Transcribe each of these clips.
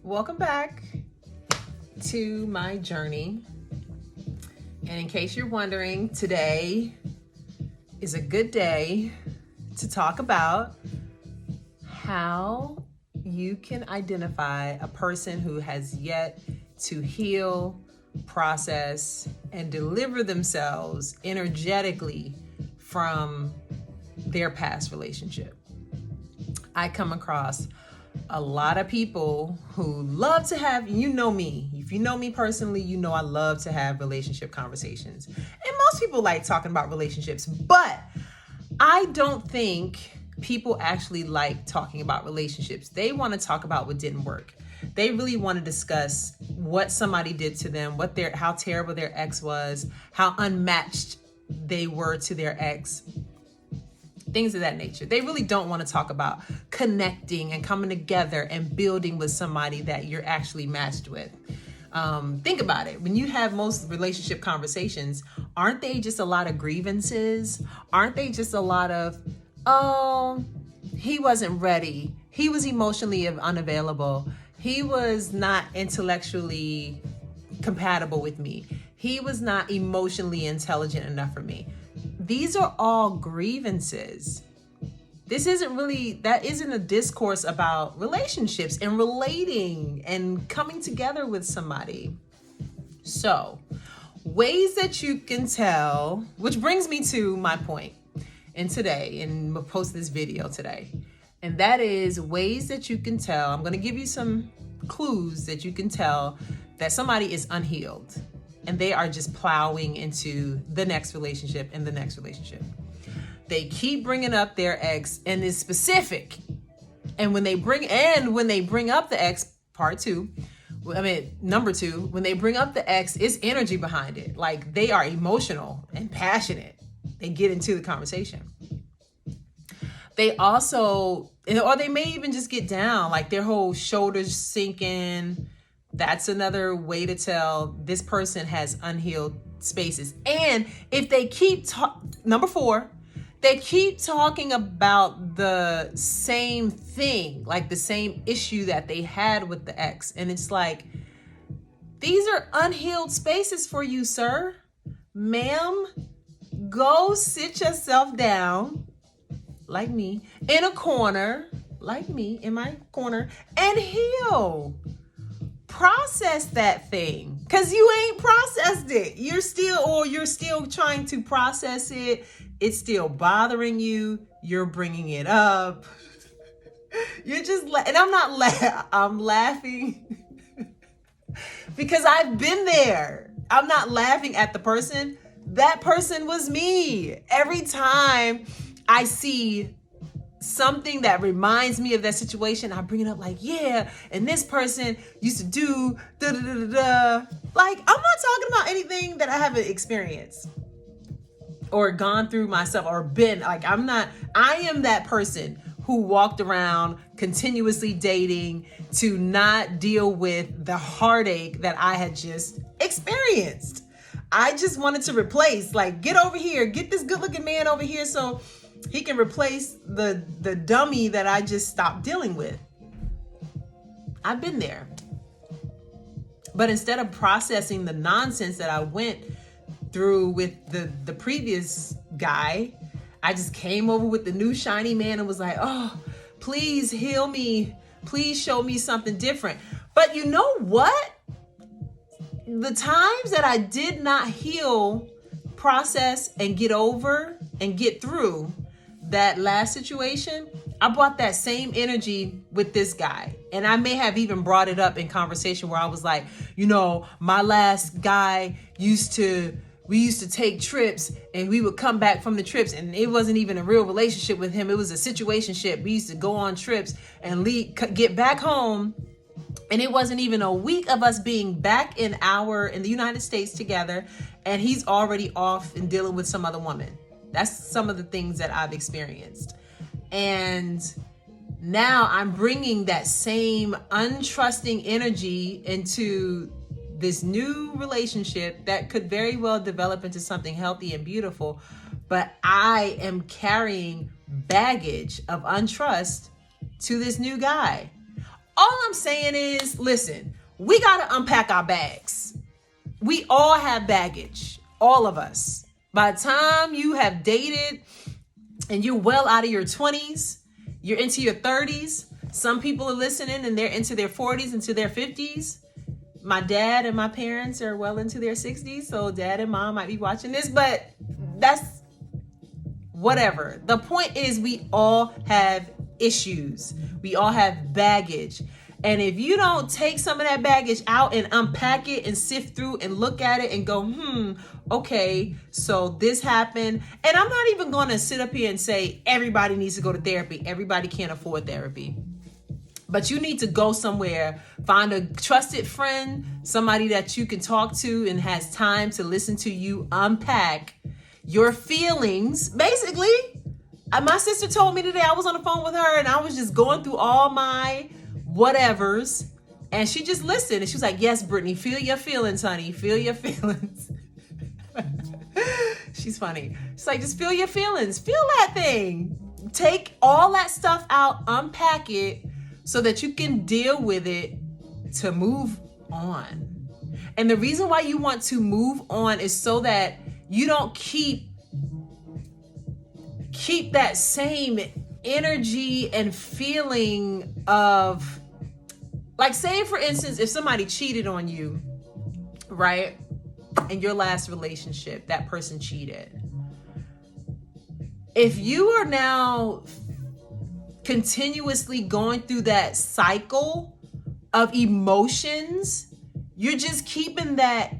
welcome back to my journey. And in case you're wondering, today is a good day to talk about how you can identify a person who has yet to heal, process, and deliver themselves energetically from their past relationship. I come across a lot of people who love to have, you know me, if you know me personally, you know I love to have relationship conversations. And most people like talking about relationships, but I don't think people actually like talking about relationships. They want to talk about what didn't work. They really want to discuss what somebody did to them, how terrible their ex was, how unmatched they were to their ex. Things of that nature. They really don't want to talk about connecting and coming together and building with somebody that you're actually matched with. Think about it. When you have most relationship conversations, aren't they just a lot of grievances? Aren't they just a lot of, oh, he wasn't ready. He was emotionally unavailable. He was not intellectually compatible with me. He was not emotionally intelligent enough for me. These are all grievances. That isn't a discourse about relationships and relating and coming together with somebody. So, ways that you can tell, which brings me to my point and we'll post this video today. And that is ways that you can tell. I'm going to give you some clues that you can tell that somebody is unhealed and they are just plowing into the next relationship and the next relationship. They keep bringing up their ex and is specific. And when they bring up the ex, number two, when they bring up the ex, it's energy behind it. Like they are emotional and passionate. They get into the conversation. They also, or they may even just get down, like their whole shoulders sinking. That's another way to tell this person has unhealed spaces. And if they keep number four, they keep talking about the same thing, like the same issue that they had with the ex. And it's like, these are unhealed spaces for you, sir. Ma'am, go sit yourself down, like me, in a corner, like me, in my corner, and heal. Process that thing, because you ain't processed it. You're still trying to process it. It's still bothering you. You're bringing it up. You're just, and I'm laughing because I've been there. I'm not laughing at the person. That person was me. Every time I see something that reminds me of that situation, I bring it up like, yeah, and this person used to do da da da da da. Like, I'm not talking about anything that I haven't experienced or gone through myself or been like, I am that person who walked around continuously dating to not deal with the heartache that I had just experienced. I just wanted to replace, like, get over here, get this good looking man over here so he can replace the dummy that I just stopped dealing with. I've been there. But instead of processing the nonsense that I went through with the previous guy, I just came over with the new shiny man and was like, oh, please heal me. Please show me something different. But you know what? The times that I did not heal, process, and get over and get through that last situation, I brought that same energy with this guy. And I may have even brought it up in conversation where I was like, my last guy we used to take trips and we would come back from the trips and it wasn't even a real relationship with him. It was a situationship. We used to go on trips and get back home. And it wasn't even a week of us being back in the United States together. And he's already off and dealing with some other woman. That's some of the things that I've experienced. And now I'm bringing that same untrusting energy into this new relationship that could very well develop into something healthy and beautiful. But I am carrying baggage of untrust to this new guy. All I'm saying is, listen, we got to unpack our bags. We all have baggage, all of us. By the time you have dated and you're well out of your 20s, you're into your 30s. Some people are listening and they're into their 40s, into their 50s. My dad and my parents are well into their 60s, so dad and mom might be watching this, but that's whatever. The point is, we all have issues. We all have baggage. And if you don't take some of that baggage out and unpack it and sift through and look at it and go, okay, so this happened. And I'm not even going to sit up here and say everybody needs to go to therapy. Everybody can't afford therapy. But you need to go somewhere, find a trusted friend, somebody that you can talk to and has time to listen to you unpack your feelings. Basically, my sister told me today, I was on the phone with her and I was just going through all my whatevers, and she just listened and she was like, yes, Brittany, feel your feelings, honey, feel your feelings. She's funny. She's like, just feel your feelings, feel that thing, take all that stuff out, unpack it so that you can deal with it to move on. And the reason why you want to move on is so that you don't keep that same energy and feeling of, like, say for instance, if somebody cheated on you, right? In your last relationship, that person cheated. If you are now continuously going through that cycle of emotions, you're just keeping that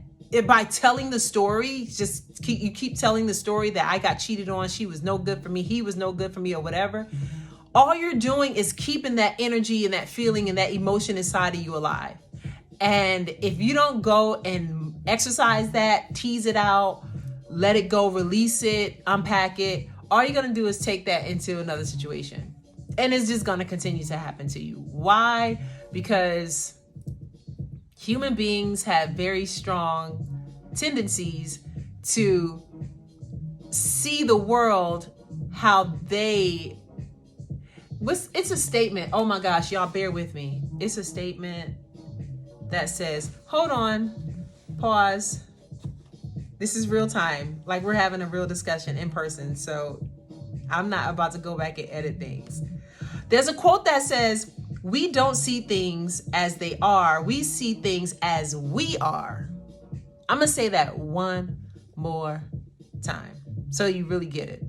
by telling the story. You keep telling the story that I got cheated on, she was no good for me, he was no good for me, or whatever. All you're doing is keeping that energy and that feeling and that emotion inside of you alive. And if you don't go and exercise that, tease it out, let it go, release it, unpack it, all you're going to do is take that into another situation. And it's just going to continue to happen to you. Why? Because human beings have very strong tendencies to see the world how they... It's a statement. Oh my gosh, y'all bear with me. It's a statement that says, hold on, pause. This is real time. Like, we're having a real discussion in person. So I'm not about to go back and edit things. There's a quote that says, we don't see things as they are. We see things as we are. I'm going to say that one more time so you really get it.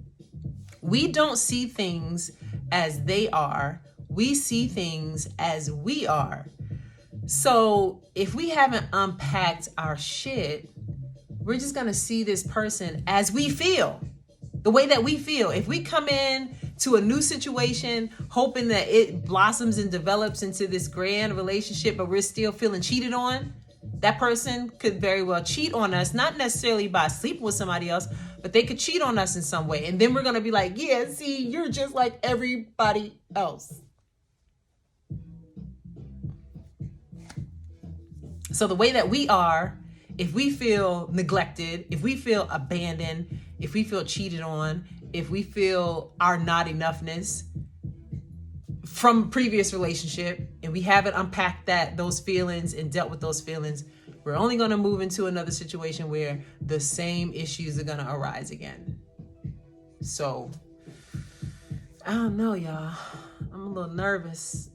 We don't see things as they are. We see things as we are. So if we haven't unpacked our shit, we're just going to see this person as we feel, the way that we feel. If we come in to a new situation hoping that it blossoms and develops into this grand relationship, but we're still feeling cheated on, that person could very well cheat on us, not necessarily by sleeping with somebody else, but they could cheat on us in some way. And then we're going to be like, yeah, see, you're just like everybody else. So the way that we are, if we feel neglected, if we feel abandoned, if we feel cheated on, if we feel our not enoughness from previous relationship, and we haven't unpacked those feelings and dealt with those feelings, we're only going to move into another situation where the same issues are going to arise again. So, I don't know, y'all. I'm a little nervous.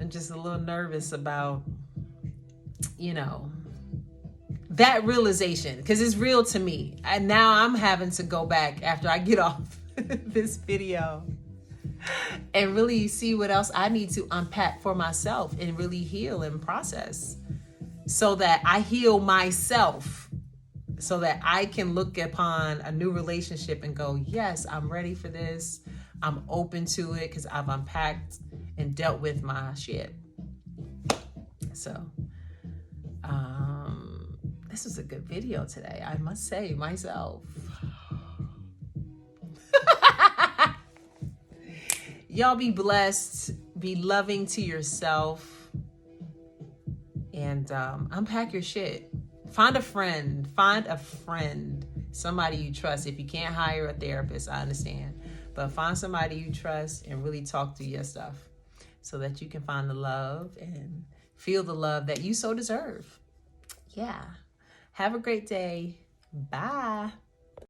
I'm just a little nervous about, that realization, because it's real to me. And now I'm having to go back after I get off this video and really see what else I need to unpack for myself and really heal and process so that I heal myself, so that I can look upon a new relationship and go, yes, I'm ready for this. I'm open to it because I've unpacked and dealt with my shit. So, this was a good video today, I must say myself. Y'all be blessed, be loving to yourself, and unpack your shit. Find a friend, somebody you trust. If you can't hire a therapist, I understand. But find somebody you trust and really talk through your stuff so that you can find the love and feel the love that you so deserve. Yeah. Have a great day. Bye.